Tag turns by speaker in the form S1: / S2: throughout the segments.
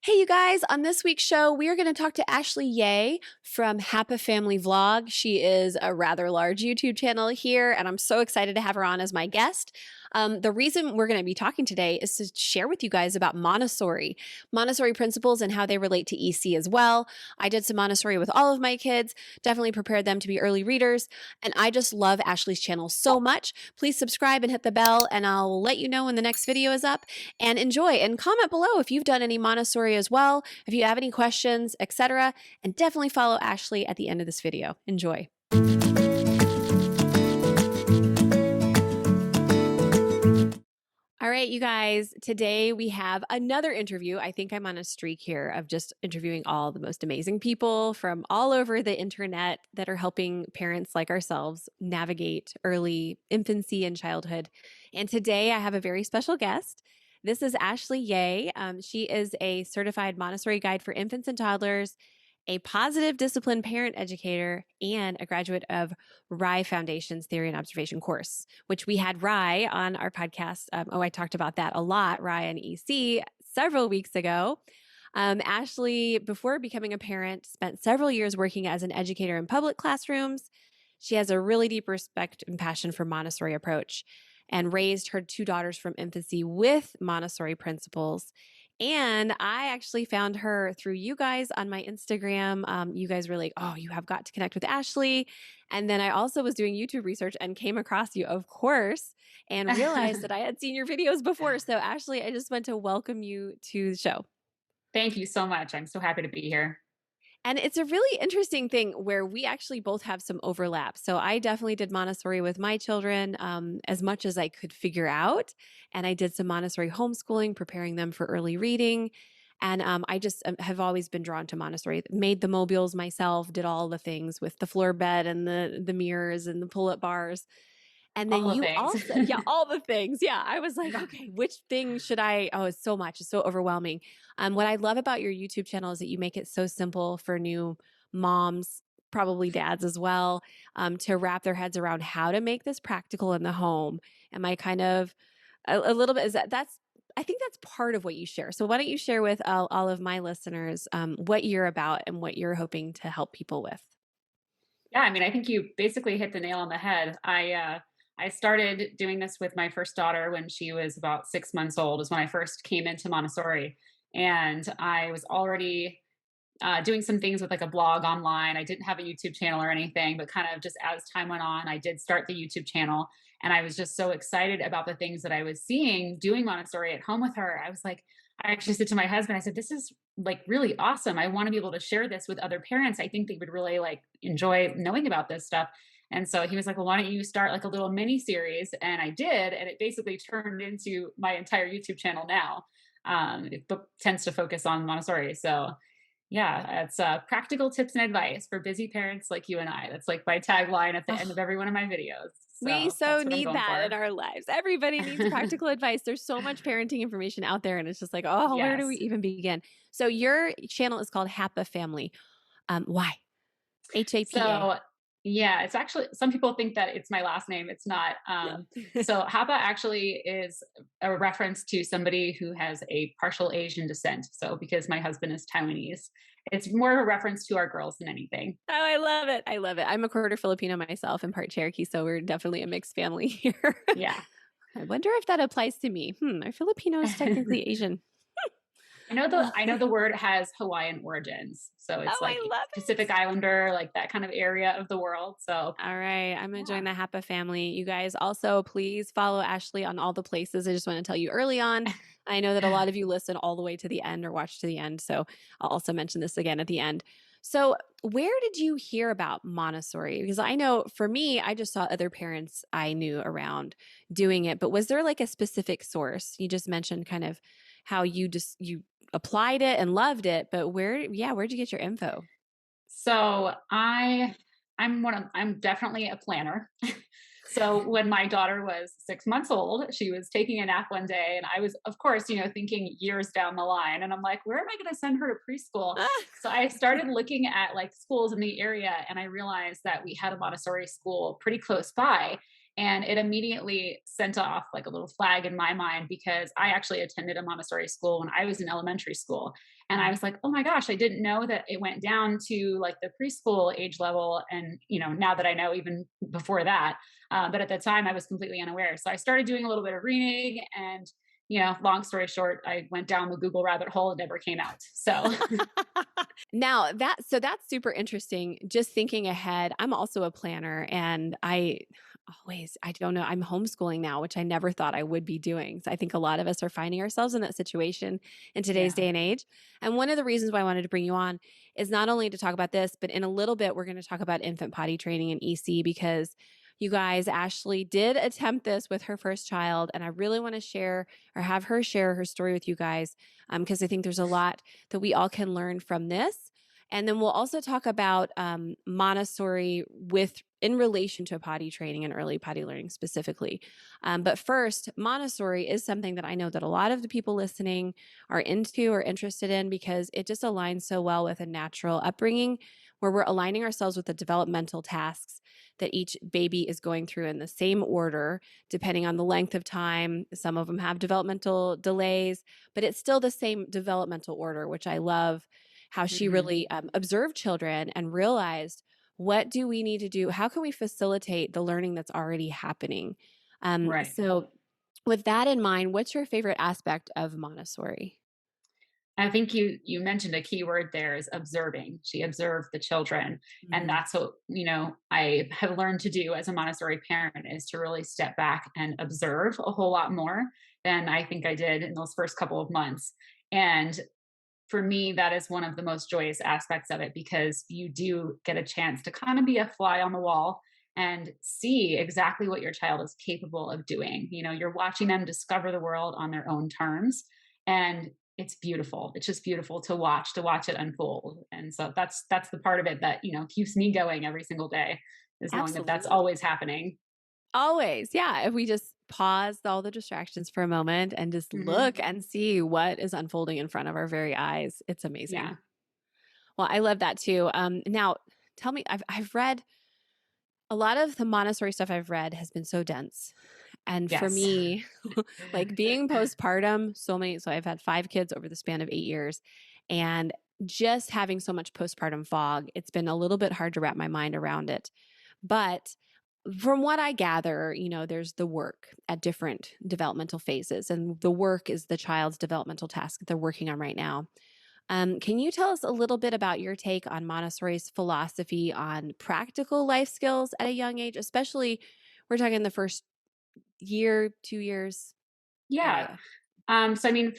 S1: Hey, you guys, on this week's show, we are going to talk to Ashley Yeh from Happa Family Vlog. She is a rather large YouTube channel here, and I'm so excited to have her on as my guest. The reason we're going to be talking today is to share with you guys about Montessori principles and how they relate to EC as well. I did some Montessori with all of my kids, definitely prepared them to be early readers, and I just love Ashley's channel so much. Please subscribe and hit the bell, and I'll let you know when the next video is up. And enjoy, and comment below if you've done any Montessori as well, if you have any questions, etc. And definitely follow Ashley at the end of this video. Enjoy. All right, you guys, today we have another interview. I think I'm on a streak here of just interviewing all the most amazing people from all over the internet that are helping parents like ourselves navigate early infancy and childhood. And today I have a very special guest. This is Ashley Yeh. She is a certified Montessori guide for infants and toddlers, a positive discipline parent educator, and a graduate of Rye Foundation's Theory and Observation course, which we had Rye on our podcast. I talked about that a lot, Rye and EC, several weeks ago. Ashley, before becoming a parent, spent several years working as an educator in public classrooms. She has a really deep respect and passion for Montessori approach and raised her two daughters from infancy with Montessori principles. And I actually found her through you guys on my Instagram. You guys were like, oh, you have got to connect with Ashley. And then I also was doing YouTube research and came across you, of course, and realized that I had seen your videos before. So Ashley, I just want to welcome you to the show.
S2: Thank you so much. I'm so happy to be here.
S1: And it's a really interesting thing where we actually both have some overlap. So I definitely did Montessori with my children as much as I could figure out. And I did some Montessori homeschooling, preparing them for early reading. And I just have always been drawn to Montessori. Made the mobiles myself, did all the things with the floor bed and the mirrors and the pull-up bars. And then
S2: All the
S1: you
S2: things.
S1: also, yeah, all the things. Yeah. I was like, okay, which thing should I? Oh, it's so much. It's so overwhelming. What I love about your YouTube channel is that you make it so simple for new moms, probably dads as well, to wrap their heads around how to make this practical in the home. Am I kind of a little bit, is that's, I think that's part of what you share. So why don't you share with all of my listeners what you're about and what you're hoping to help people with?
S2: Yeah, I mean, I think you basically hit the nail on the head. I started doing this with my first daughter when she was about 6 months old, is when I first came into Montessori. And I was already doing some things with like a blog online. I didn't have a YouTube channel or anything, but kind of just as time went on, I did start the YouTube channel. And I was just so excited about the things that I was seeing doing Montessori at home with her. I was like, I actually said to my husband, I said, this is like really awesome. I want to be able to share this with other parents. I think they would really like enjoy knowing about this stuff. And so he was like, well, why don't you start like a little mini series? And I did. And it basically turned into my entire YouTube channel now. It tends to focus on Montessori. So yeah, it's practical tips and advice for busy parents like you and I. That's like my tagline at the end of every one of my videos.
S1: We
S2: So
S1: so
S2: that's what I'm
S1: need
S2: going
S1: that in
S2: for.
S1: our lives. Everybody needs practical advice. There's so much parenting information out there, and it's just like, oh, where do we
S2: Yes.
S1: even begin? So your channel is called Happa Family. Why? HAPA.
S2: So yeah, it's actually some people think that it's my last name. It's not.
S1: Yeah.
S2: So Hapa actually is a reference to somebody who has a partial Asian descent. So because my husband is Taiwanese, it's more of a reference to our girls than anything.
S1: Oh, I love it. I love it. I'm a quarter Filipino myself and part Cherokee, so we're definitely a mixed family here.
S2: Yeah.
S1: I wonder if that applies to me. Are Filipinos technically Asian?
S2: I know the word has Hawaiian origins. So it's
S1: Oh,
S2: like
S1: I love
S2: Pacific
S1: it.
S2: Islander, like that kind of area of the world. So
S1: All right. I'm going to join
S2: yeah.
S1: the Happa family. You guys also please follow Ashley on all the places. I just want to tell you early on. I know that a lot of you listen all the way to the end or watch to the end. So I'll also mention this again at the end. So, where did you hear about Montessori? Because I know for me, I just saw other parents I knew around doing it, but was there like a specific source? You just mentioned kind of how you applied it and loved it, but where'd you get your info?
S2: So I'm definitely a planner. So when my daughter was 6 months old, she was taking a nap one day, and I was, of course, thinking years down the line, and I'm like, where am I going to send her to preschool? So I started looking at like schools in the area, and I realized that we had a Montessori school pretty close by. And it immediately sent off like a little flag in my mind because I actually attended a Montessori school when I was in elementary school. And I was like, oh my gosh, I didn't know that it went down to like the preschool age level. And, now that I know, even before that. But at the time, I was completely unaware. So I started doing a little bit of reading and, long story short, I went down the Google rabbit hole and never came out. So,
S1: Now that's super interesting. Just thinking ahead, I'm also a planner and I don't know, I'm homeschooling now, which I never thought I would be doing. So I think a lot of us are finding ourselves in that situation in today's
S2: yeah.
S1: day and age. And one of the reasons why I wanted to bring you on is not only to talk about this, but in a little bit, we're going to talk about infant potty training and EC because you guys, Ashley did attempt this with her first child. And I really want to share or have her share her story with you guys because I think there's a lot that we all can learn from this. And then we'll also talk about Montessori in relation to potty training and early potty learning specifically. But first, Montessori is something that I know that a lot of the people listening are into or interested in because it just aligns so well with a natural upbringing where we're aligning ourselves with the developmental tasks that each baby is going through in the same order, depending on the length of time. Some of them have developmental delays, but it's still the same developmental order, which I love how she
S2: Hmm.
S1: really observed children and realized what do we need to do? How can we facilitate the learning that's already happening?
S2: Right.
S1: So, with that in mind, what's your favorite aspect of Montessori?
S2: I think you mentioned a key word there is observing. She observed the children, and
S1: Mhm.
S2: that's what I have learned to do as a Montessori parent is to really step back and observe a whole lot more than I think I did in those first couple of months. And for me, that is one of the most joyous aspects of it because you do get a chance to kind of be a fly on the wall and see exactly what your child is capable of doing. You're watching them discover the world on their own terms. And it's beautiful. It's just beautiful to watch it unfold. And so that's the part of it that, keeps me going every single day is knowing that that's
S1: Absolutely.
S2: always happening.
S1: Always. Yeah. If we just pause all the distractions for a moment and just look
S2: Hmm.
S1: and see what is unfolding in front of our very eyes, it's
S2: Yeah.
S1: amazing. Well, I love that too. Now, tell me, I've read a lot of the Montessori stuff I've read has been so dense. And for
S2: Yes.
S1: me, like being postpartum, so I've had 5 kids over the span of 8 years. And just having so much postpartum fog, it's been a little bit hard to wrap my mind around it. But from what I gather, there's the work at different developmental phases, and the work is the child's developmental task that they're working on right now. Can you tell us a little bit about your take on Montessori's philosophy on practical life skills at a young age, especially we're talking the first year, 2 years
S2: Yeah.
S1: area?
S2: So I mean,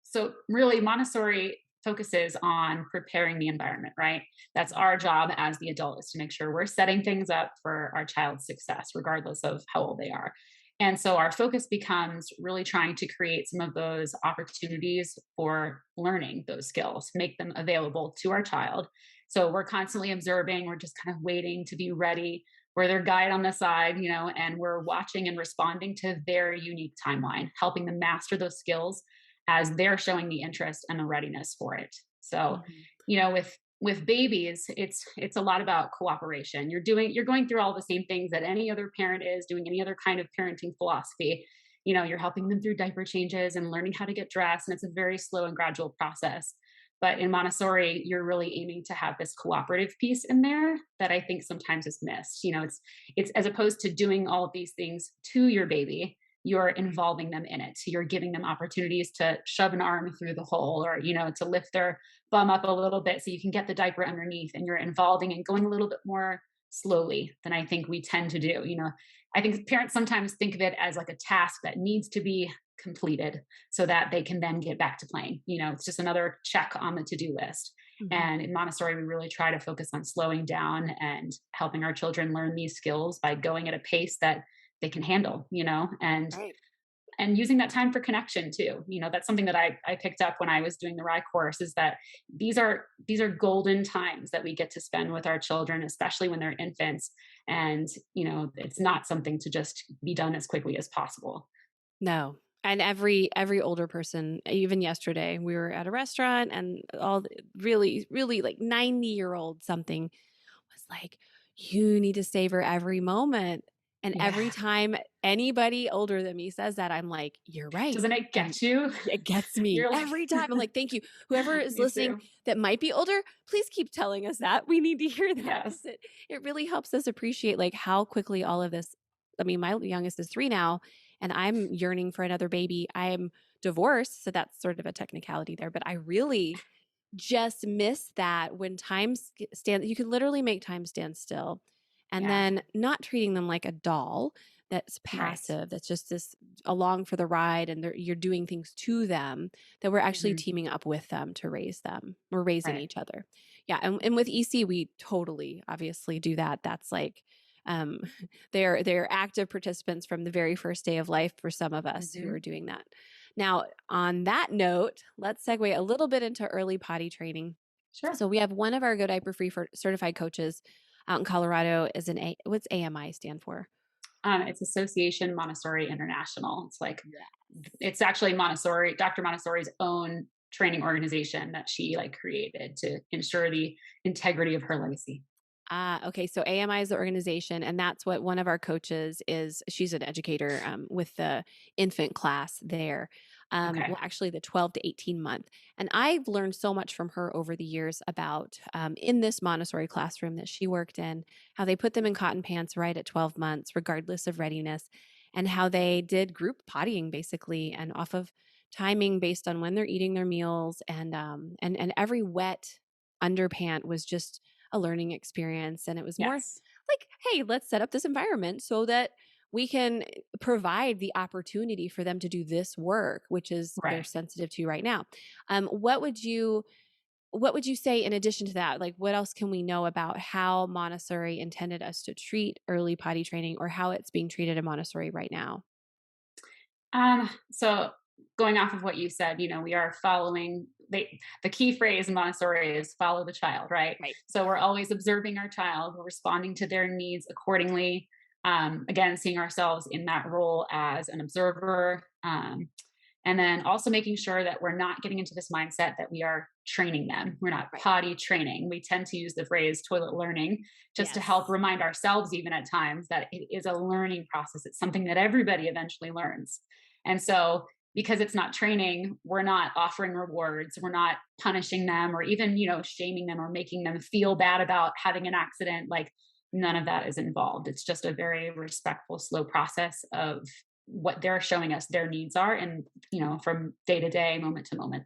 S2: so really Montessori focuses on preparing the environment, right? That's our job as the adult is to make sure we're setting things up for our child's success, regardless of how old they are. And so our focus becomes really trying to create some of those opportunities for learning those skills, make them available to our child. So we're constantly observing, we're just kind of waiting to be ready. We're their guide on the side, and we're watching and responding to their unique timeline, helping them master those skills as they're showing the interest and the readiness for it. So,
S1: Mhm.
S2: with babies, it's a lot about cooperation. You're going through all the same things that any other parent is doing, any other kind of parenting philosophy. You're helping them through diaper changes and learning how to get dressed, and it's a very slow and gradual process. But in Montessori, you're really aiming to have this cooperative piece in there that I think sometimes is missed. It's as opposed to doing all of these things to your baby, you're involving them in it. So you're giving them opportunities to shove an arm through the hole or, to lift their bum up a little bit so you can get the diaper underneath and you're involving and going a little bit more slowly than I think we tend to do. I think parents sometimes think of it as like a task that needs to be completed so that they can then get back to playing. It's just another check on the to-do list.
S1: Mhm.
S2: And in Montessori, we really try to focus on slowing down and helping our children learn these skills by going at a pace that they can handle,
S1: Right.
S2: and using that time for connection too. That's something that I picked up when I was doing the RIE course is that these are golden times that we get to spend with our children, especially when they're infants. And, it's not something to just be done as quickly as possible.
S1: No. And every older person, even yesterday, we were at a restaurant and really, really like 90-year-old something was like, you need to savor every moment. And every
S2: Yeah.
S1: time anybody older than me says that, I'm like, "You're right."
S2: Doesn't it
S1: And
S2: get you?
S1: it gets me
S2: You're like,
S1: every time. I'm like, "Thank you. Whoever is
S2: me
S1: listening
S2: too.
S1: that might be older, please keep telling us that. We need to hear that
S2: Yes.
S1: because it really helps us appreciate, like, how quickly all of this. I mean, my youngest is 3 now, and I'm yearning for another baby. I'm divorced, so that's sort of a technicality there, but I really just miss that when stand you can literally make time stand still, and
S2: Yeah.
S1: then not treating them like a doll that's
S2: Right.
S1: passive, that's just this along for the ride, and you're doing things to them, that we're actually
S2: Hmm.
S1: teaming up with them to raise them. We're raising
S2: Right.
S1: each other. Yeah, and with EC, we totally obviously do that. That's like, um, they're active participants from the very first day of life for some of us who are
S2: Hmm.
S1: doing that. Now, on that note, let's segue a little bit into early potty training.
S2: Sure.
S1: So we have one of our Go Diaper Free for certified coaches out in Colorado is what's AMI stand for?
S2: It's Association Montessori International. It's like
S1: Yes.
S2: it's actually Montessori, Dr. Montessori's own training organization that she like created to ensure the integrity of her legacy.
S1: Ah, okay. So AMI is the organization, and that's what one of our coaches is. She's an educator with the infant class there.
S2: Okay.
S1: Well, actually, the 12 to 18 month. And I've learned so much from her over the years about in this Montessori classroom that she worked in, how they put them in cotton pants right at 12 months, regardless of readiness, and how they did group pottying basically, and off of timing based on when they're eating their meals, and every wet underpant was just a learning experience. And it was more
S2: Yes.
S1: like, hey, let's set up this environment so that we can provide the opportunity for them to do this work, which is they're
S2: Right.
S1: sensitive to right now. What would you say in addition to that? Like, what else can we know about how Montessori intended us to treat early potty training, or how it's being treated in Montessori right now?
S2: So going off of what you said, we are following the key phrase in Montessori is follow the child, right?
S1: Right.
S2: So we're always observing our child, we're responding to their needs accordingly. Again, seeing ourselves in that role as an observer. And then also making sure that we're not getting into this mindset that we are training them. We're not
S1: Right.
S2: potty training. We tend to use the phrase toilet learning just to help
S1: Yes.
S2: remind ourselves, even at times, that it is a learning process. It's something that everybody eventually learns. And so, because it's not training, we're not offering rewards, we're not punishing them or even, shaming them or making them feel bad about having an accident. Like, none of that is involved. It's just a very respectful, slow process of what they're showing us their needs are and from day to day, moment to moment.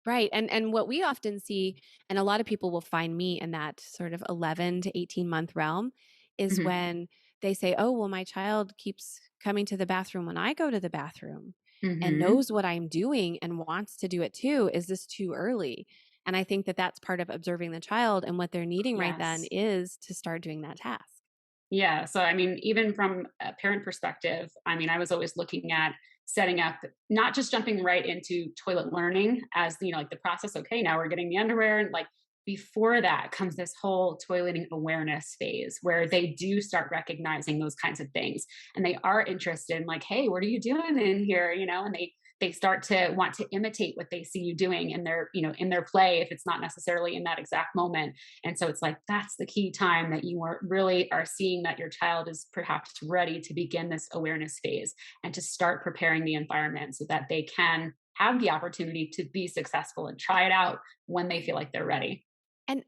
S1: Right. And what we often see, and a lot of people will find me in that sort of 11 to 18-month realm, is
S2: Hmm.
S1: when they say, "Oh, well, my child keeps coming to the bathroom when I go to the bathroom and
S2: Hmm.
S1: knows what I'm doing and wants to do it too. Is this too early?" And I think that that's part of observing the child, and what they're needing right then
S2: Yes.
S1: is to start doing that task.
S2: Yeah. So, I mean, even from a parent perspective, I mean, I was always looking at setting up, not just jumping right into toilet learning as, like the process. Okay, now we're getting the underwear. And like before that comes this whole toileting awareness phase where they do start recognizing those kinds of things and they are interested in like, hey, what are you doing in here? And they start to want to imitate what they see you doing in their, in their play, if it's not necessarily in that exact moment. And so it's like that's the key time that you are really are seeing that your child is perhaps ready to begin this awareness phase and to start preparing the environment so that they can have the opportunity to be successful and try it out when they feel like they're ready.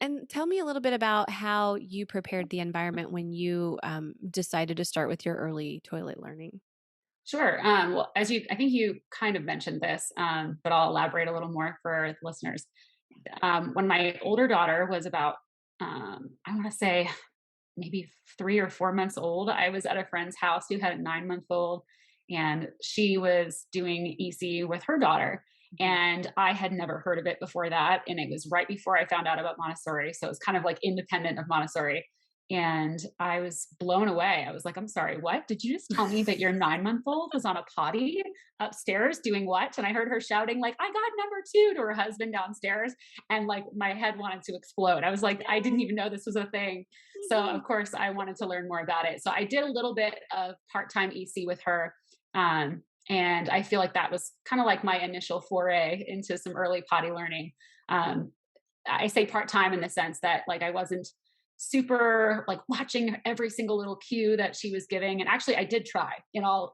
S1: And tell me a little bit about how you prepared the environment when you decided to start with your early toilet learning.
S2: Sure. Well, I think you kind of mentioned this, but I'll elaborate a little more for the listeners. When my older daughter was about, I want to say maybe 3 or 4 months old, I was at a friend's house who had a 9 month old, and she was doing EC with her daughter.
S1: Mhm.
S2: And I had never heard of it before that. And it was right before I found out about Montessori. So it was kind of like independent of Montessori. And I was blown away. I was like, I'm sorry, what? Did you just tell me that your 9 month old was on a potty upstairs doing what? And I heard her shouting, like, I got number 2 to her husband downstairs. And like my head wanted to explode. I was like, I didn't even know this was a thing. So of
S1: Mhm.
S2: course I wanted to learn more about it. So I did a little bit of part-time EC with her. And I feel like that was kind of like my initial foray into some early potty learning. Um, I say part-time in the sense that like I wasn't super like watching every single little cue that she was giving. And actually, I did try. In all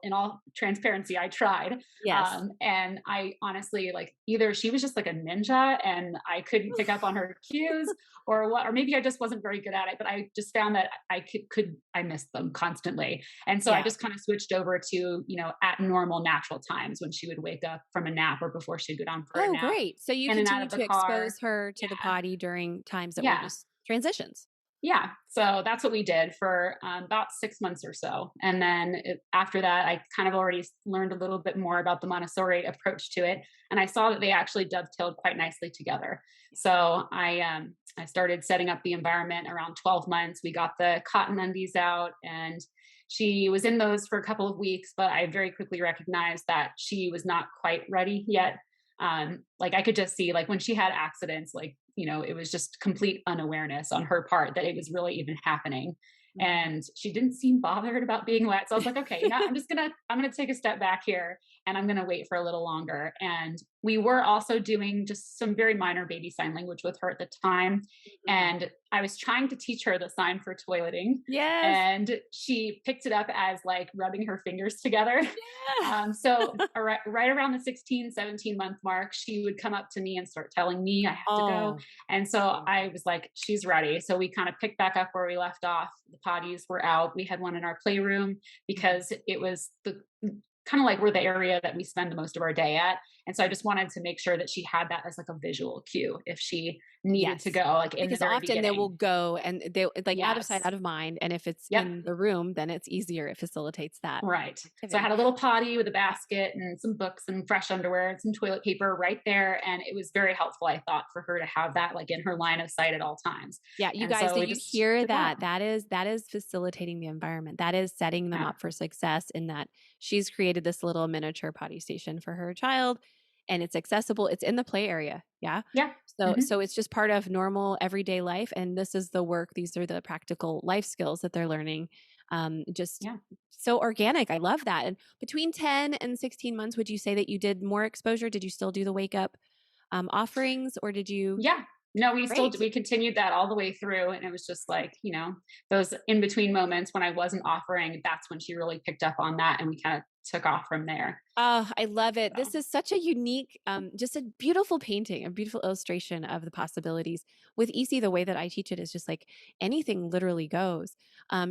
S2: transparency, I tried.
S1: Yes.
S2: And I honestly like either she was just like a ninja and I couldn't pick up on her cues, or what, or maybe I just wasn't very good at it. But I just found that I missed them constantly, and so I
S1: Yeah.
S2: just kind of switched over to at normal natural times when she would wake up from a nap or before she'd go down for a
S1: Oh,
S2: nap,
S1: great. So you
S2: in and out
S1: continue
S2: of the
S1: to
S2: car.
S1: expose her to the
S2: Yeah,
S1: potty during times that were
S2: yeah.
S1: just transitions.
S2: Yeah, so that's what we did for about 6 months or so. And then after that, I kind of already learned a little bit more about the Montessori approach to it. And I saw that they actually dovetailed quite nicely together. So I started setting up the environment around 12 months. We got the cotton undies out, and she was in those for a couple of weeks, but I very quickly recognized that she was not quite ready yet. Like I could just see like when she had accidents, like it was just complete unawareness on her part that it was really even happening.
S1: Mhm.
S2: And she didn't seem bothered about being wet. So I was like, okay, I'm gonna take a step back here, and I'm gonna wait for a little longer. And we were also doing just some very minor baby sign language with her at the time.
S1: Mhm.
S2: And I was trying to teach her the sign for toileting,
S1: Yes.
S2: and she picked it up as like rubbing her fingers together.
S1: Yeah.
S2: So right around the 16, 17-month mark, she would come up to me and start telling me I have to go.
S1: Oh,
S2: And so
S1: wonderful.
S2: I was like, she's ready. So we kind of picked back up where we left off. The potties were out. We had one in our playroom
S1: Mhm.
S2: because it was the kind of like we're the area that we spend the most of our day at. And so I just wanted to make sure that she had that as like a visual cue if she needed to
S1: Yes.
S2: go, like in the
S1: Because
S2: very
S1: often they will
S2: beginning.
S1: go and they like out of sight,
S2: Yes.
S1: out of mind. And if it's
S2: Yep.
S1: in the room, then it's easier. It facilitates that
S2: Right. So I
S1: activity.
S2: had a little potty with a basket and some books and fresh underwear and some toilet paper right there. And it was very helpful, I thought, for her to have that like in her line of sight at all times.
S1: Yeah, you
S2: And
S1: guys,
S2: so
S1: do
S2: we
S1: you
S2: just
S1: hear
S2: took off.
S1: that? That is facilitating the environment. That is setting them
S2: Yeah.
S1: up for success in that she's created this little miniature potty station for her child and it's accessible. It's in the play area. Yeah.
S2: Yeah.
S1: So it's just part of normal everyday life and this is the work, these are the practical life skills that they're learning. Just
S2: Yeah.
S1: so organic. I love that. And between 10 and 16 months, would you say that you did more exposure? Did you still do the wake up offerings or did you?
S2: Yeah. No,
S1: Great.
S2: we continued that all the way through, and it was just like, those in between moments when I wasn't offering, that's when she really picked up on that, and we kind of took off from there.
S1: Oh, I love it. This
S2: So,
S1: is such a unique, just a beautiful painting, a beautiful illustration of the possibilities. With EC, the way that I teach it is just like anything literally goes.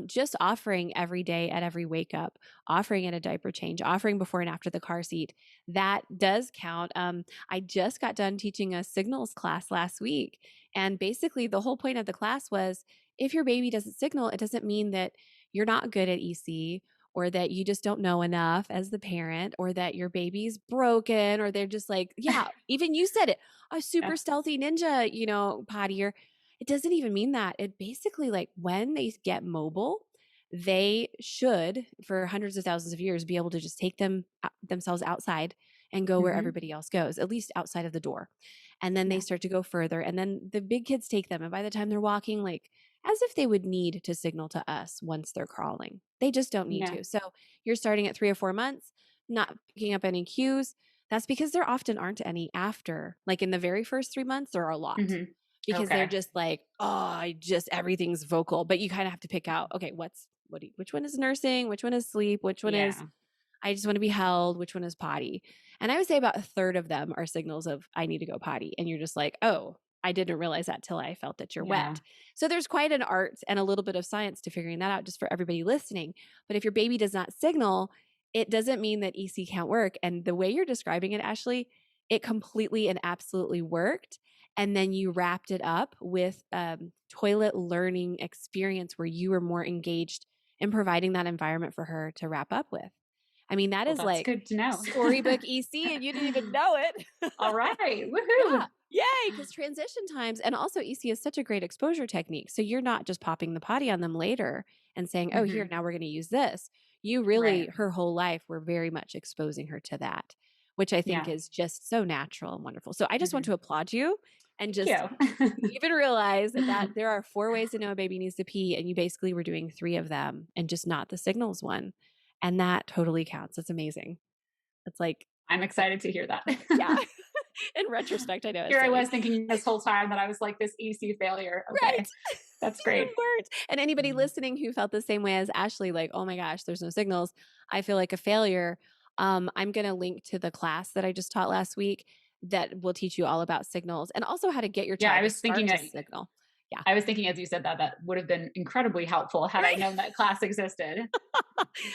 S1: Just offering every day at every wake up, offering at a diaper change, offering before and after the car seat. That does count. I just got done teaching a signals class last week. And basically, the whole point of the class was if your baby doesn't signal, it doesn't mean that you're not good at EC or that you just don't know enough as the parent, or that your baby's broken, or they're just like, yeah, even you said it, a
S2: yeah.
S1: super stealthy ninja, pottier. It doesn't even mean that. It basically, like, when they get mobile, they should, for hundreds of thousands of years, be able to just take themselves outside and go where
S2: Hmm.
S1: everybody else goes, at least outside of the door. And then they
S2: Yeah.
S1: start to go further. And then the big kids take them. And by the time they're walking, like, as if they would need to signal to us once they're crawling. They just don't need
S2: Yeah.
S1: to. So you're starting at 3 or 4 months, not picking up any cues. That's because there often aren't any after. Like in the very first 3 months, there are a lot
S2: Hmm.
S1: because they're
S2: Okay.
S1: just like, oh, everything's vocal. But you kind of have to pick out, okay, which one is nursing? Which one is sleep? Which one is
S2: Yeah.
S1: I just want to be held? Which one is potty? And I would say about a third of them are signals of I need to go potty. And you're just like, oh, I didn't realize that till I felt that you're
S2: Yeah.
S1: wet. So there's quite an art and a little bit of science to figuring that out just for everybody listening. But if your baby does not signal, it doesn't mean that EC can't work. And the way you're describing it, Ashley, it completely and absolutely worked. And then you wrapped it up with toilet learning experience where you were more engaged in providing that environment for her to wrap up with. I mean, that
S2: Well,
S1: is
S2: that's
S1: like
S2: good to know.
S1: storybook EC and you didn't even know it.
S2: All right.
S1: Yeah.
S2: Woohoo.
S1: Yay. Because transition times and also EC is such a great exposure technique. So you're not just popping the potty on them later and saying, oh, here,
S2: Hmm.
S1: now we're going to use this. You really,
S2: Right.
S1: her whole life, were very much exposing her to that, which I think
S2: Yeah.
S1: is just so natural and wonderful. So I just want
S2: Hmm.
S1: to applaud you and
S2: Thank
S1: just
S2: you.
S1: even realize that there are 4 ways to know a baby needs to pee. And you basically were doing 3 of them and just not the signals one. And that totally counts. It's amazing. It's like,
S2: I'm excited to hear that.
S1: yeah. In retrospect, I know it's
S2: Here I
S1: silly.
S2: was thinking this whole time that I was like this EC failure.
S1: Right.
S2: Okay. That's
S1: Even
S2: great.
S1: worse. And anybody
S2: Mhm.
S1: listening who felt the same way as Ashley, like, oh my gosh, there's no signals. I feel like a failure. I'm going to link to the class that I just taught last week that will teach you all about signals and also how to get your
S2: Yeah,
S1: child to start to
S2: I
S1: signal. Yeah.
S2: I was thinking as you said that, that would have been incredibly helpful had I
S1: Right.
S2: known that class existed.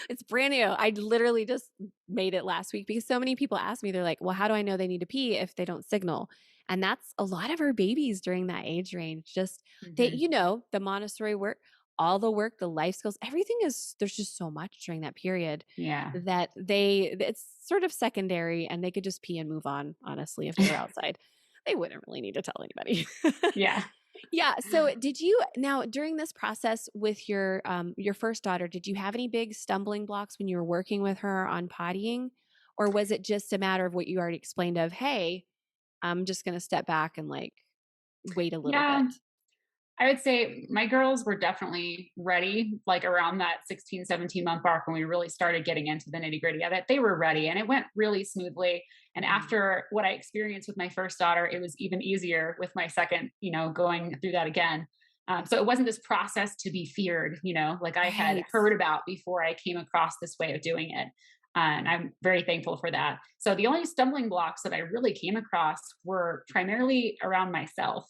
S1: It's brand new. I literally just made it last week because so many people ask me, they're like, well, how do I know they need to pee if they don't signal? And that's a lot of our babies during that age range. Just they,
S2: Mhm.
S1: the Montessori work, all the work, the life skills, everything is there's just so much during that period
S2: Yeah.
S1: that it's sort of secondary and they could just pee and move on, honestly, if they were outside. They wouldn't really need to tell anybody.
S2: Yeah.
S1: Yeah. So did you now during this process with your first daughter, did you have any big stumbling blocks when you were working with her on pottying? Or was it just a matter of what you already explained of, hey, I'm just gonna step back and like wait a little
S2: Yeah.
S1: bit?
S2: I would say my girls were definitely ready, like around that 16, 17-month mark when we really started getting into the nitty gritty of it. They were ready and it went really smoothly. And
S1: Mhm.
S2: after what I experienced with my first daughter, it was even easier with my second, going through that again. So it wasn't this process to be feared, like I had
S1: Right.
S2: heard about before I came across this way of doing it. And I'm very thankful for that. So the only stumbling blocks that I really came across were primarily around myself,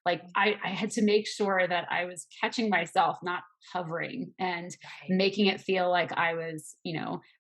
S2: like I had to make sure that I was catching myself, not hovering and
S1: Right.
S2: making it feel like I was,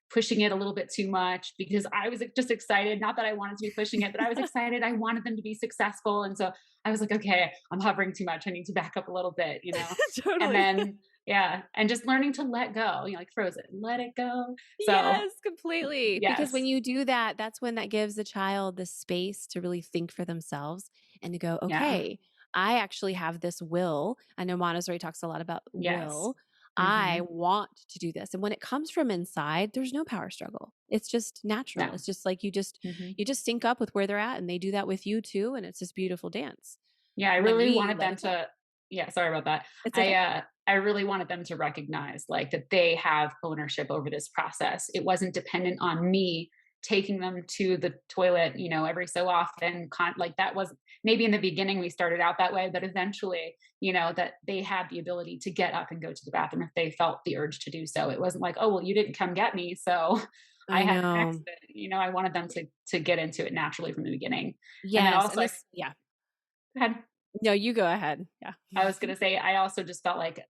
S2: pushing it a little bit too much because I was just excited. Not that I wanted to be pushing it, but I was excited. I wanted them to be successful. And so I was like, okay, I'm hovering too much. I need to back up a little bit, And
S1: Totally.
S2: then, yeah. And just learning to let go, like Frozen, let it go. So,
S1: Yes, completely. Because when
S2: yes.
S1: you do that, that's when that gives the child the space to really think for themselves and to go,
S2: Yeah.
S1: okay, I actually have this will. I know Montessori talks a lot about
S2: Yes.
S1: will. I
S2: Hmm.
S1: want to do this. And when it comes from inside, there's no power struggle. It's just natural.
S2: No.
S1: It's just like
S2: Hmm.
S1: you just sync up with where they're at and they do that with you too. And it's this beautiful dance
S2: Yeah, I
S1: when
S2: really
S1: we
S2: wanted
S1: let
S2: them
S1: it go.
S2: to yeah, sorry about that.
S1: It's okay.
S2: I really wanted them to recognize, like, that they have ownership over this process. It wasn't dependent on me taking them to the toilet, every so often, like, that was maybe in the beginning we started out that way, but eventually, that they had the ability to get up and go to the bathroom if they felt the urge to do so. It wasn't like, "Oh, well, you didn't come get me, so I
S1: I
S2: had an
S1: know.
S2: accident." I wanted them to get into it naturally from the beginning. And then
S1: Yes.
S2: also
S1: And
S2: I
S1: this, yeah.
S2: had
S1: No, you go ahead. Yeah.
S2: I was going to say, I also just felt like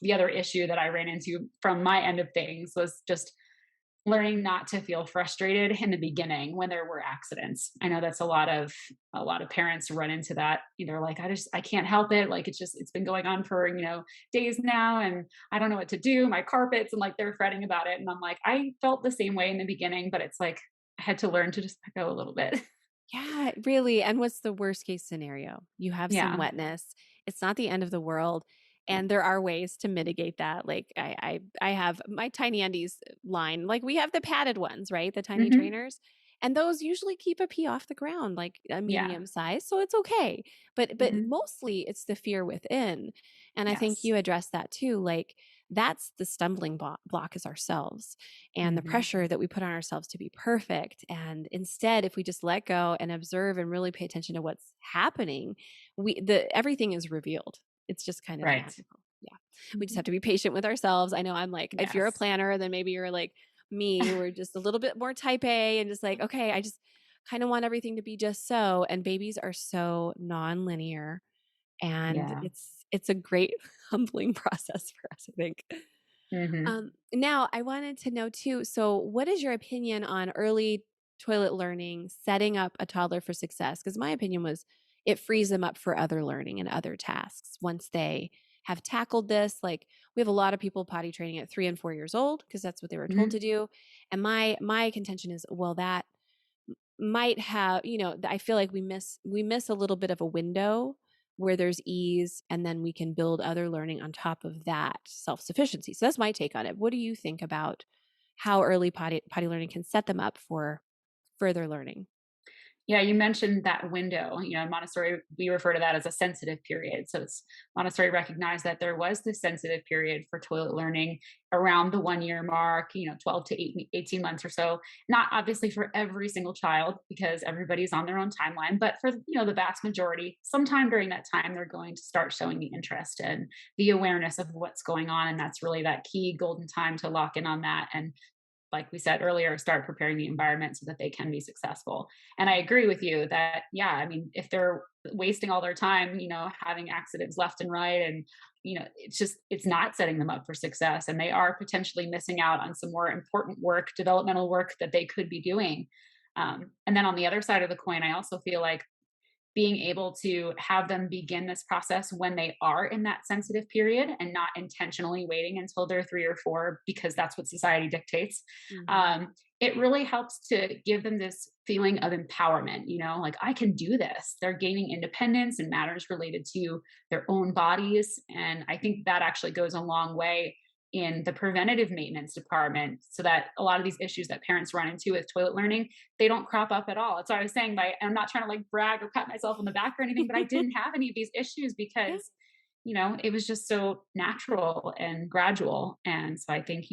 S2: the other issue that I ran into from my end of things was just learning not to feel frustrated in the beginning when there were accidents. I know that's a lot of parents run into that. They're like, I can't help it. Like it's been going on for days now, and I don't know what to do. My carpets, and like they're fretting about it, and I'm like, I felt the same way in the beginning, but it's like I had to learn to just let go a little bit.
S1: Yeah, really. And what's the worst case scenario? You have some
S2: Yeah.
S1: wetness. It's not the end of the world. And there are ways to mitigate that. Like I have my tiny undies line. Like we have the padded ones, right? The tiny
S2: Hmm.
S1: trainers. And those usually keep a pee off the ground, like a
S2: Yeah.
S1: medium size. So it's okay. But
S2: Hmm.
S1: mostly it's the fear within. And I think
S2: Yes.
S1: you address that too. Like that's the stumbling block is ourselves and the
S2: Hmm.
S1: pressure that we put on ourselves to be perfect. And instead, if we just let go and observe and really pay attention to what's happening, the everything is revealed. It's just kind of
S2: Right.
S1: magical. Yeah. We just
S2: Mhm.
S1: have to be patient with ourselves. I know I'm like, if you're a
S2: Yes.
S1: planner, then maybe you're like me, we're just a little bit more type A and just like, okay, I just kind of want everything to be just so. And babies are so non-linear. And
S2: Yeah.
S1: it's a great humbling process for us, I think.
S2: Mhm.
S1: Now I wanted to know too, so what is your opinion on early toilet learning, setting up a toddler for success? Because my opinion was it frees them up for other learning and other tasks once they have tackled this. Like we have a lot of people potty training at 3 and 4 years old because that's what they were told to
S2: Mhm.
S1: do. And my contention is, well, that might have, I feel like we miss a little bit of a window where there's ease and then we can build other learning on top of that self-sufficiency. So that's my take on it. What do you think about how early potty learning can set them up for further learning?
S2: Yeah, you mentioned that window. In Montessori, we refer to that as a sensitive period. So it's Montessori recognized that there was this sensitive period for toilet learning around the 1 year mark, 12 to 18 months or so. Not obviously for every single child because everybody's on their own timeline, but for, the vast majority, sometime during that time, they're going to start showing the interest and the awareness of what's going on. And that's really that key golden time to lock in on that and, like we said earlier, start preparing the environment so that they can be successful. And I agree with you that, yeah, I mean, if they're wasting all their time, having accidents left and right, and, it's not setting them up for success. And they are potentially missing out on some more important work, developmental work that they could be doing. And then on the other side of the coin, I also feel like being able to have them begin this process when they are in that sensitive period and not intentionally waiting until they're 3 or 4 because that's what society dictates.
S1: Mhm.
S2: It really helps to give them this feeling of empowerment, like I can do this. They're gaining independence in matters related to their own bodies. And I think that actually goes a long way in the preventative maintenance department so that a lot of these issues that parents run into with toilet learning, they don't crop up at all. That's what I was saying. I'm not trying to like brag or pat myself on the back or anything, but I didn't have any of these issues
S1: Yeah.
S2: because, it was just so natural and gradual. And so I think,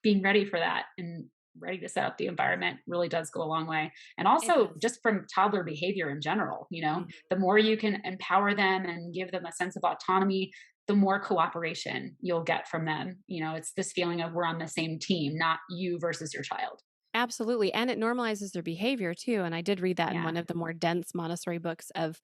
S2: being ready for that and ready to set up the environment really does go a long way. And
S1: It
S2: also
S1: does.
S2: just from toddler behavior in general,
S1: Mhm.
S2: the more you can empower them and give them a sense of autonomy, the more cooperation you'll get from them. It's this feeling of we're on the same team, not you versus your child.
S1: Absolutely, and it normalizes their behavior too, and I did read that in
S2: Yeah.
S1: one of the more dense Montessori books of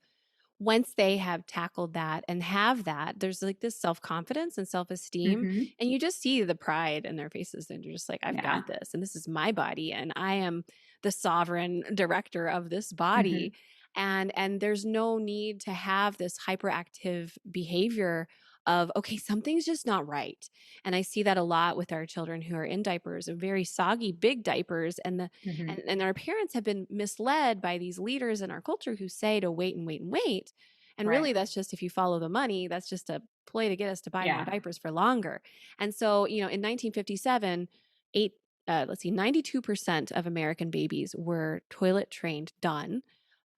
S1: once they have tackled that and have that, there's like this self-confidence and self-esteem,
S2: Hmm.
S1: and you just see the pride in their faces, and you're just like, "I've
S2: Yeah.
S1: got this, and this is my body, and I am the sovereign director of this body."
S2: Hmm.
S1: And there's no need to have this hyperactive behavior of, "Okay, something's just not right." And I see that a lot with our children who are in diapers, and very soggy, big diapers, and the
S2: Hmm.
S1: and our parents have been misled by these leaders in our culture who say to wait and wait and wait. And
S2: Right.
S1: really, that's just if you follow the money, that's just a play to get us to buy more
S2: Yeah.
S1: diapers for longer. And so, in 1957, let's see, 92% of American babies were toilet trained done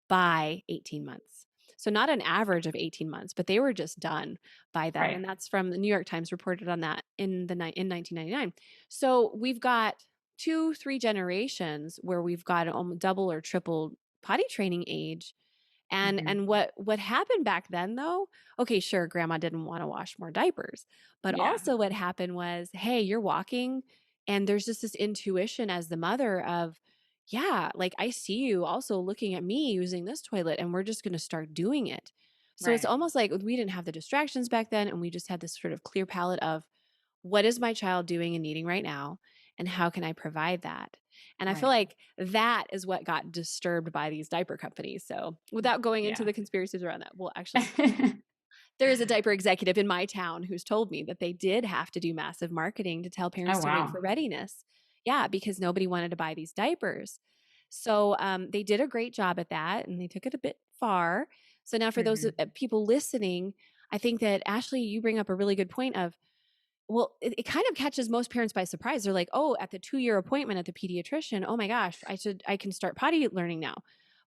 S1: by 18 months. So not an average of 18 months, but they were just done by then.
S2: Right.
S1: And that's from the New York Times reported on that in 1999. So we've got 2, 3 generations where we've got double or triple potty training age. And
S2: Hmm.
S1: and what happened back then though, okay, sure, grandma didn't want to wash more diapers. But
S2: Yeah.
S1: also what happened was, hey, you're walking and there's just this intuition as the mother of, yeah, like I see you also looking at me using this toilet and we're just going to start doing it. So it's
S2: Right.
S1: almost like we didn't have the distractions back then and we just had this sort of clear palette of what is my child doing and needing right now and how can I provide that? And I feel
S2: Right.
S1: like that is what got disturbed by these diaper companies. So, without going into
S2: Yeah.
S1: the conspiracies around that, well, actually, there is a diaper executive in my town who's told me that they did have to do massive marketing to tell
S2: Oh
S1: parents to wait
S2: wow.
S1: for readiness. Yeah, because nobody wanted to buy these diapers. So, they did a great job at that and they took it a bit far. So, now for those
S2: Hmm.
S1: people listening, I think that Ashley, you bring up a really good point of, well, it kind of catches most parents by surprise. They're like, "Oh, at the 2-year appointment at the pediatrician, oh my gosh, I can start potty learning now."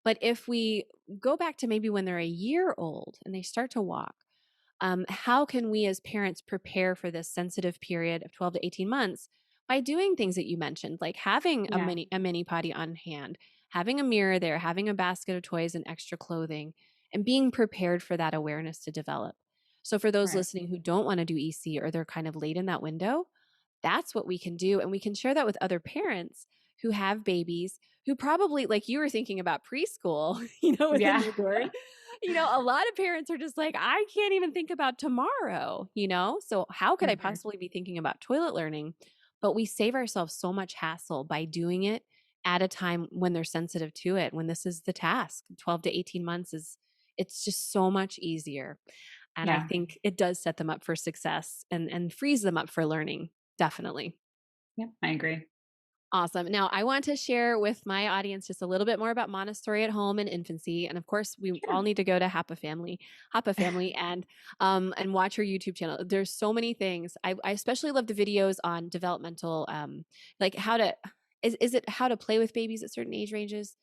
S1: But if we go back to maybe when they're a year old and they start to walk, how can we as parents prepare for this sensitive period of 12 to 18 months by doing things that you mentioned, like having a
S2: Yeah.
S1: mini potty on hand, having a mirror there, having a basket of toys and extra clothing, and being prepared for that awareness to develop. So for those
S2: Right.
S1: listening who don't want to do EC or they're kind of late in that window, that's what we can do. And we can share that with other parents who have babies who probably, like you were thinking about preschool, with a
S2: Yeah.
S1: newborn. A lot of parents are just like, I can't even think about tomorrow. So how could I
S2: Hmm.
S1: possibly be thinking about toilet learning? But we save ourselves so much hassle by doing it at a time when they're sensitive to it, when this is the task. 12 to 18 months it's just so much easier. And I
S2: Yeah.
S1: think it does set them up for success and frees them up for learning. Definitely.
S2: Yep. I agree.
S1: Awesome. Now, I want to share with my audience just a little bit more about Montessori at home and infancy. And of course, we all
S2: Sure.
S1: need to go to Hapa Family, and watch her YouTube channel. There's so many things. I especially love the videos on developmental, like how to is it how to play with babies at certain age ranges?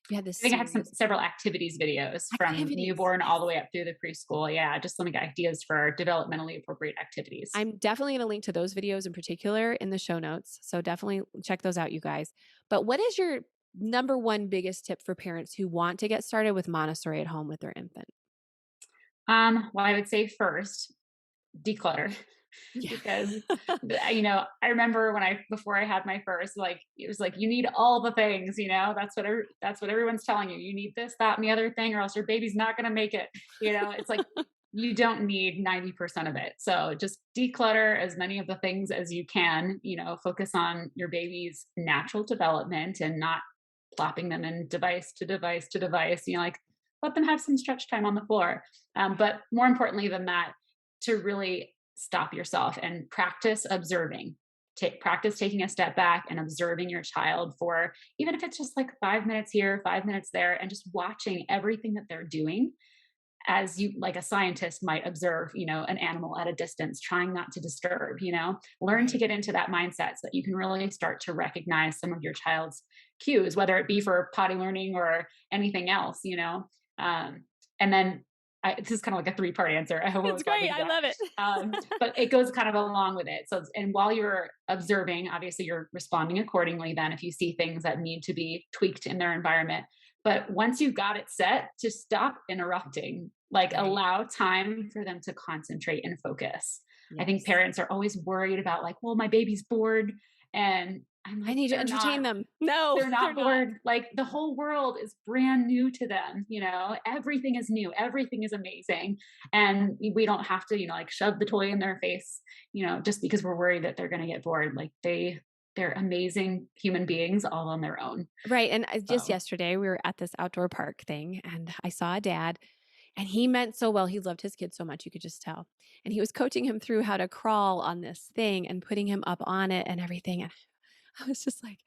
S1: You had this
S2: I think I have
S1: series.
S2: several activities videos from
S1: Activities.
S2: newborn all
S1: Yes.
S2: the way up through the preschool. Yeah, just some ideas for developmentally appropriate activities.
S1: I'm definitely going to link to those videos in particular in the show notes. So definitely check those out, you guys. But what is your number one biggest tip for parents who want to get started with Montessori at home with their infant?
S2: Well, I would say first, declutter.
S1: Yeah.
S2: Because I remember when before I had my first, like it was like you need all the things, that's what everyone's telling you. You need this, that, and the other thing, or else your baby's not going to make it. It's like you don't need 90% of it. So just declutter as many of the things as you can. Focus on your baby's natural development and not plopping them in device to device to device. Like let them have some stretch time on the floor. But more importantly than that, to really stop yourself and practice observing. Practice taking a step back and observing your child for, even if it's just like 5 minutes here, 5 minutes there, and just watching everything that they're doing as you, like a scientist might observe, an animal at a distance, trying not to disturb. Learn to
S1: Right.
S2: get into that mindset so that you can really start to recognize some of your child's cues, whether it be for potty learning or anything else. And then this is kind of like a three-part answer. I hope it
S1: It's
S2: was longer
S1: great.
S2: than
S1: I
S2: that.
S1: love it.
S2: But it goes kind of along with it. So, and while you're observing, obviously you're responding accordingly then if you see things that need to be tweaked in their environment. But once you've got it set, to stop interrupting, like
S1: Right.
S2: allow time for them to concentrate and focus. I think
S1: Yes.
S2: parents are always worried about like, well, my baby's bored. And I'm
S1: I
S2: like,
S1: need to entertain them. No,
S2: they're
S1: they're
S2: not
S1: not.
S2: bored. Like the whole world is brand new to them. Everything is new. Everything is amazing. And we don't have to, like shove the toy in their face, just because we're worried that they're going to get bored. Like they're amazing human beings all on their own.
S1: Right. And just
S2: So
S1: yesterday, we were at this outdoor park thing, and I saw a dad, and he meant so well. He loved his kid so much, you could just tell. And he was coaching him through how to crawl on this thing and putting him up on it and everything. And I was just like,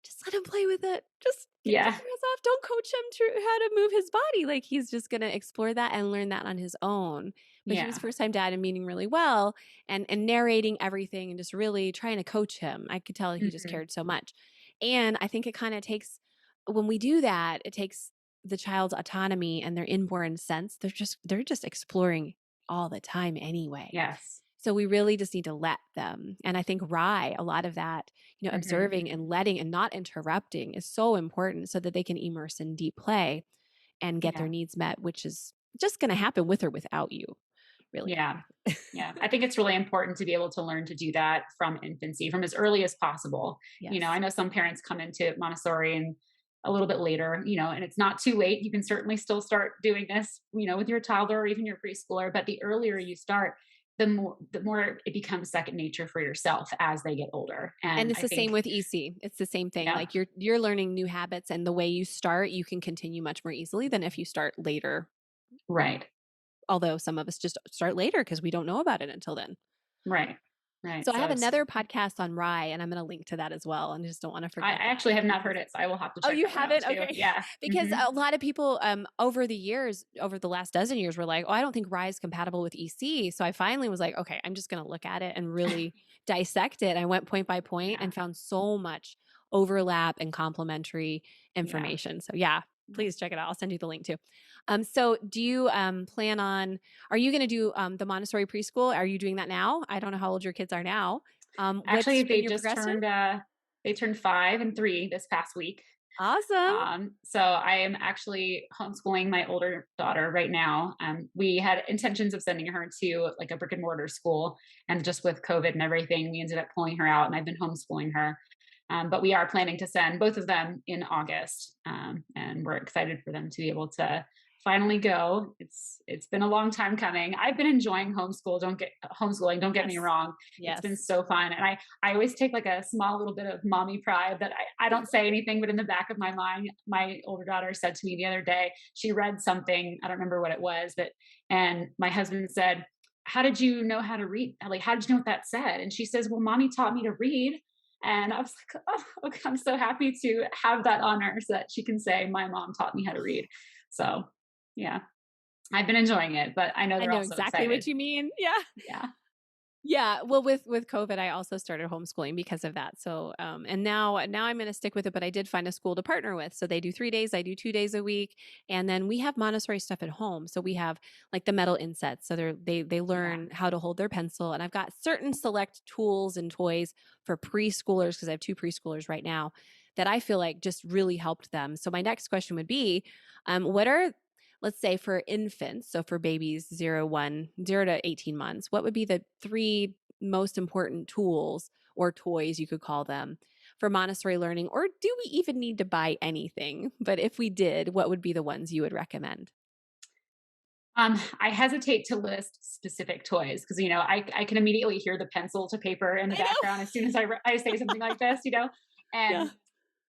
S1: just let him play with it. Just take
S2: yeah,
S1: your hands off. Don't coach him to how to move his body. Like he's just going to explore that and learn that on his own. But he was
S2: yeah.
S1: first time dad and meaning really well and narrating everything and just really trying to coach him. I could tell he just
S2: Hmm.
S1: cared so much. And I think it kind of takes, when we do that, it takes the child's autonomy and their inborn sense. They're just exploring all the time anyway.
S2: Yes.
S1: So we really just need to let them. And I think Rye, a lot of that,
S2: Hmm.
S1: observing and letting and not interrupting is so important so that they can immerse in deep play and get
S2: Yeah.
S1: their needs met, which is just going to happen with or without you, really.
S2: Yeah. Yeah. I think it's really important to be able to learn to do that from infancy, from as early as possible. I
S1: Yes.
S2: know some parents come into Montessori and a little bit later, and it's not too late. You can certainly still start doing this, with your toddler or even your preschooler. But the earlier you start, the more it becomes second nature for yourself as they get older.
S1: And
S2: And
S1: it's
S2: I
S1: the
S2: think,
S1: same with EC. It's the same thing.
S2: yeah,
S1: Like you're learning new habits, and the way you start, you can continue much more easily than if you start later.
S2: right,
S1: Although some of us just start later because we don't know about it until then.
S2: right, right.
S1: So I
S2: So
S1: have
S2: it's,
S1: another podcast on Rye, and I'm going to link to that as well. And I just don't want to
S2: I
S1: forget that
S2: actually have not
S1: because
S2: heard it, so I will have to
S1: oh,
S2: check
S1: you
S2: that one out
S1: haven't?
S2: too.
S1: Okay.
S2: Yeah.
S1: Because
S2: Hmm.
S1: a lot of people over the years, over the last dozen years, were like, oh, I don't think Rye is compatible with EC. So I finally was like, okay, I'm just going to look at it and really dissect it. I went point by point
S2: Yeah.
S1: and found so much overlap and complementary
S2: Yeah.
S1: information. So yeah, please check it out. I'll send you the link too. So do you plan on, are you going to do the Montessori preschool? Are you doing that now? I don't know how old your kids are now. What's
S2: Actually,
S1: been your progression?
S2: they turned 5 and 3 this past week.
S1: Awesome.
S2: So I am actually homeschooling my older daughter right now. We had intentions of sending her to like a brick and mortar school, and just with COVID and everything, we ended up pulling her out, and I've been homeschooling her. But we are planning to send both of them in August, and we're excited for them to be able to finally go. It's been a long time coming. I've been enjoying homeschooling. Don't get me
S1: Yes.
S2: wrong. It's been
S1: Yes.
S2: so fun, and I always take like a small little bit of mommy pride that I don't say anything, but in the back of my mind, my older daughter said to me the other day, she read something, I don't remember what it was, and my husband said, how did you know how to read? Like, how did you know what that said? And she says, well, mommy taught me to read. And I was like, oh, okay, I'm so happy to have that honor so that she can say, my mom taught me how to read. So, yeah, I've been enjoying it, but I know
S1: I
S2: they're
S1: know
S2: also
S1: exactly what
S2: excited.
S1: you mean. Yeah.
S2: Yeah.
S1: Yeah, well, with COVID, I also started homeschooling because of that. So, and now I'm going to stick with it. But I did find a school to partner with. So they do 3 days, I do 2 days a week, and then we have Montessori stuff at home. So we have like the metal insets. So they
S2: Yeah.
S1: learn how to hold their pencil, and I've got certain select tools and toys for preschoolers because I have two preschoolers right now that I feel like just really helped them. So my next question would be, what are, let's say, for infants, so for babies 0 to 18 months, what would be the three most important tools or toys, you could call them, for Montessori learning? Or do we even need to buy anything? But if we did, what would be the ones you would recommend?
S2: I hesitate to list specific toys because I can immediately hear the pencil to paper in the
S1: I know.
S2: background as soon as I say something like this.
S1: Yeah.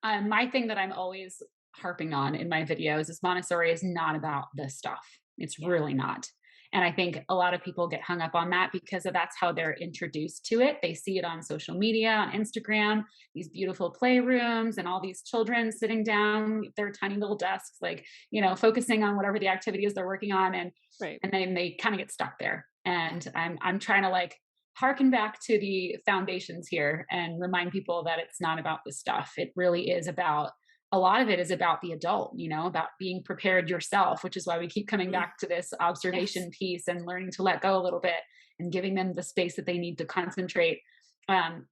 S2: And my thing that I'm always harping on in my videos is Montessori is not about this stuff. It's
S1: Yeah.
S2: really not. And I think a lot of people get hung up on that because that's how they're introduced to it. They see it on social media, on Instagram, these beautiful playrooms, and all these children sitting down at their tiny little desks, like, focusing on whatever the activity is they're working on. And
S1: Right.
S2: and then they kind of get stuck there. And I'm trying to like harken back to the foundations here and remind people that it's not about the stuff. It really is about, a lot of it is about the adult, about being prepared yourself, which is why we keep coming
S1: Mm.
S2: back to this
S1: Yes.
S2: observation piece and learning to let go a little bit and giving them the space that they need to concentrate.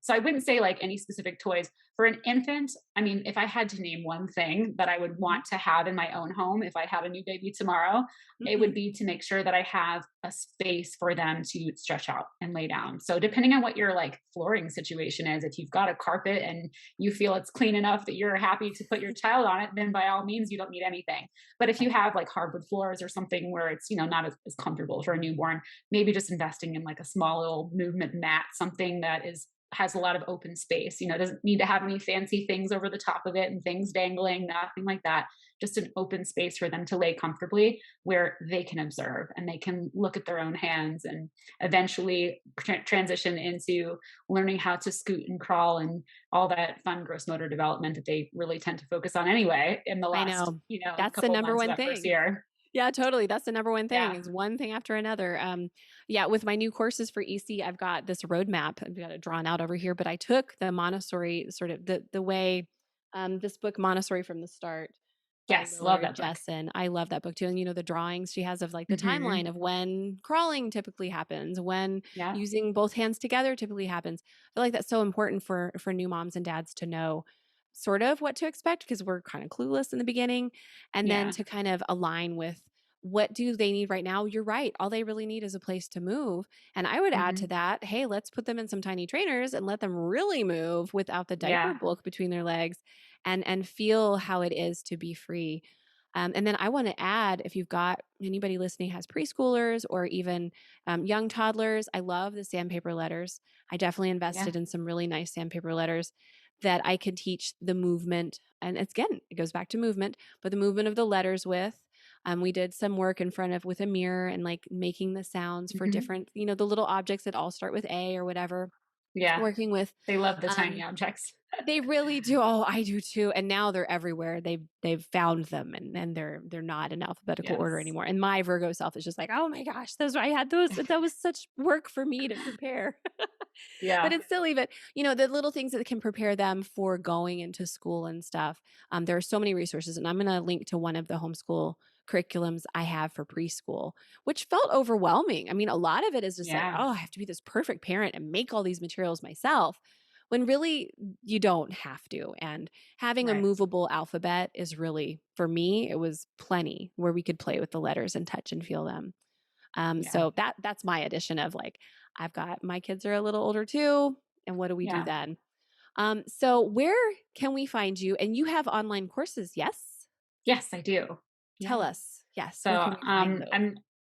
S2: So I wouldn't say like any specific toys for an infant. I mean, if I had to name one thing that I would
S1: Hmm.
S2: want to have in my own home if I had a new baby tomorrow, it
S1: Hmm.
S2: would be to make sure that I have a space for them to stretch out and lay down. So depending on what your like flooring situation is, if you've got a carpet and you feel it's clean enough that you're happy to put your child on it, then by all means you don't need anything. But if you
S1: Right.
S2: have like hardwood floors or something where it's, not as comfortable for a newborn, maybe just investing in like a small little movement mat, something that is has a lot of open space, doesn't need to have any fancy things over the top of it and things dangling, nothing like that. Just an open space for them to lay comfortably where they can observe and they can look at their own hands and eventually transition into learning how to scoot and crawl and all that fun gross motor development that they really tend to focus on anyway in the
S1: I
S2: last,
S1: know. That's the
S2: couple of
S1: number
S2: months of
S1: one
S2: that first
S1: thing.
S2: year.
S1: Yeah, totally. That's the number one thing,
S2: Yeah.
S1: is one thing after another. Yeah, with my new courses for EC, I've got this roadmap. I've got it drawn out over here, but I took the Montessori sort of the way, this book Montessori from the Start by
S2: Yes. Love
S1: Lillard
S2: that book.
S1: Jessen. I love that book too. And the drawings she has of like the
S2: Hmm.
S1: timeline of when crawling typically happens, when
S2: Yeah.
S1: using both hands together typically happens. I feel like that's so important for new moms and dads to know sort of what to expect because we're kind of clueless in the beginning, and then
S2: Yeah.
S1: to kind of align with what do they need right now. You're right, all they really need is a place to move. And I would add to
S2: Hmm.
S1: that, hey, let's put them in some tiny trainers and let them really move without the diaper
S2: Yeah.
S1: bulk between their legs, and feel how it is to be free. And then I want to add, if you've got anybody listening has preschoolers or even young toddlers, I love the sandpaper letters. I definitely
S2: Yeah.
S1: invested in some really nice sandpaper letters that I could teach the movement. And it's, again, it goes back to movement, but the movement of the letters with. We did some work in front of with a mirror and like making the sounds for
S2: Hmm.
S1: different, the little objects that all start with A or whatever.
S2: Yeah.
S1: Working with,
S2: They love the tiny
S1: um,
S2: objects.
S1: they really do. Oh, I do too. And now they're everywhere. They've found them, and they're not in alphabetical order
S2: Yes.
S1: anymore. And my Virgo self is just like, oh my gosh, those I had those. That was such work for me to prepare. But
S2: Yeah.
S1: it's still even, the little things that can prepare them for going into school and stuff. There are so many resources, and I'm going to link to one of the homeschool curriculums I have for preschool, which felt overwhelming. I mean, a lot of it is just like,
S2: Yeah.
S1: oh, I have to be this perfect parent and make all these materials myself, when really you don't have to. And having a
S2: Right.
S1: movable alphabet is really, for me, it was plenty where we could play with the letters and touch and feel them.
S2: Yeah.
S1: So that's my addition of like, I've got my kids are a little older too. And what do we do
S2: Yeah.
S1: then? So where can we find you? And you have online courses, yes?
S2: Yes, I do.
S1: Tell
S2: Yeah.
S1: us. Yes. Where can
S2: So
S1: we find those?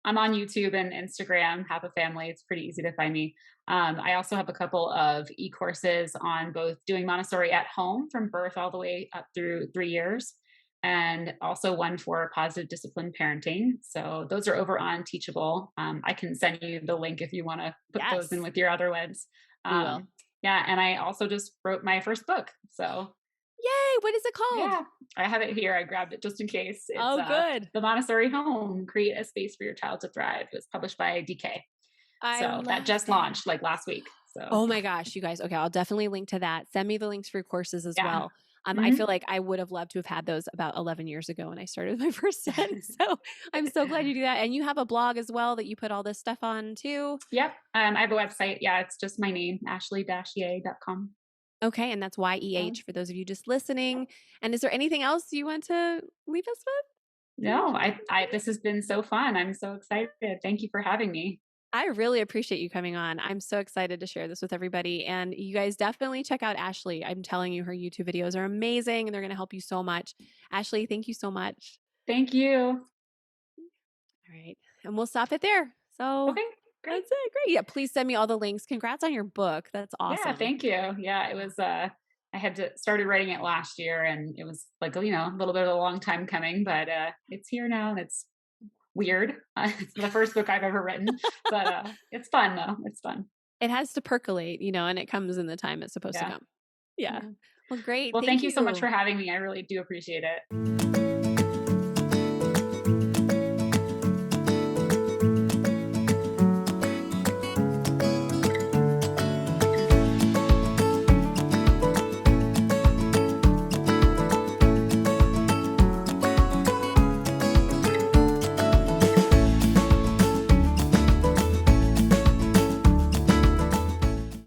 S2: I'm on YouTube and Instagram, Have a Family. It's pretty easy to find me. I also have a couple of e-courses on both doing Montessori at home from birth all the way up through 3 years, and also one for positive discipline parenting. So those are over on Teachable. I can send you the link if you want to put those in
S1: Yes,
S2: with your other ones.
S1: we will.
S2: Yeah, and I also just wrote my first book. So
S1: Yay. What is it called?
S2: yeah, I have it here. I grabbed it just in case. It's
S1: Oh, good.
S2: The Montessori Home: Create a Space for Your Child to Thrive. It was published by DK.
S1: I
S2: So that
S1: love
S2: just
S1: that.
S2: launched like last week. So
S1: Oh my gosh, you guys. Okay, I'll definitely link to that. Send me the links for your courses as
S2: yeah.
S1: well. I feel
S2: Mhm.
S1: like I would have loved to have had those about 11 years ago when I started my first son. So I'm so glad you do that. And you have a blog as well that you put all this stuff on too.
S2: Yep. I have a website. Yeah, it's just my name, ashley-yeh.com.
S1: Okay, and that's
S2: So
S1: YEH for those of you just listening. And is there anything else you want to leave us with?
S2: no, I this has been so fun. I'm so excited. Thank you for having me.
S1: I really appreciate you coming on. I'm so excited to share this with everybody. And you guys definitely check out Ashley. I'm telling you, her YouTube videos are amazing and they're going to help you so much. Ashley, thank you so much.
S2: Thank you.
S1: All right. And we'll stop it there. So
S2: Okay, great.
S1: that's it. Great. Yeah. Please send me all the links. Congrats on your book. That's
S2: Yeah,
S1: awesome.
S2: thank you. Yeah, it was I had to started writing it last year and it was like, a little bit of a long time coming, but it's here now and it's weird. It's the first book I've ever written, but it's fun though. It's fun.
S1: It has to percolate, and it comes in the time it's supposed to
S2: Yeah.
S1: come. Yeah.
S2: Yeah.
S1: Well, great.
S2: Well,
S1: Thank
S2: thank you so much
S1: you.
S2: for having me. I really do appreciate it.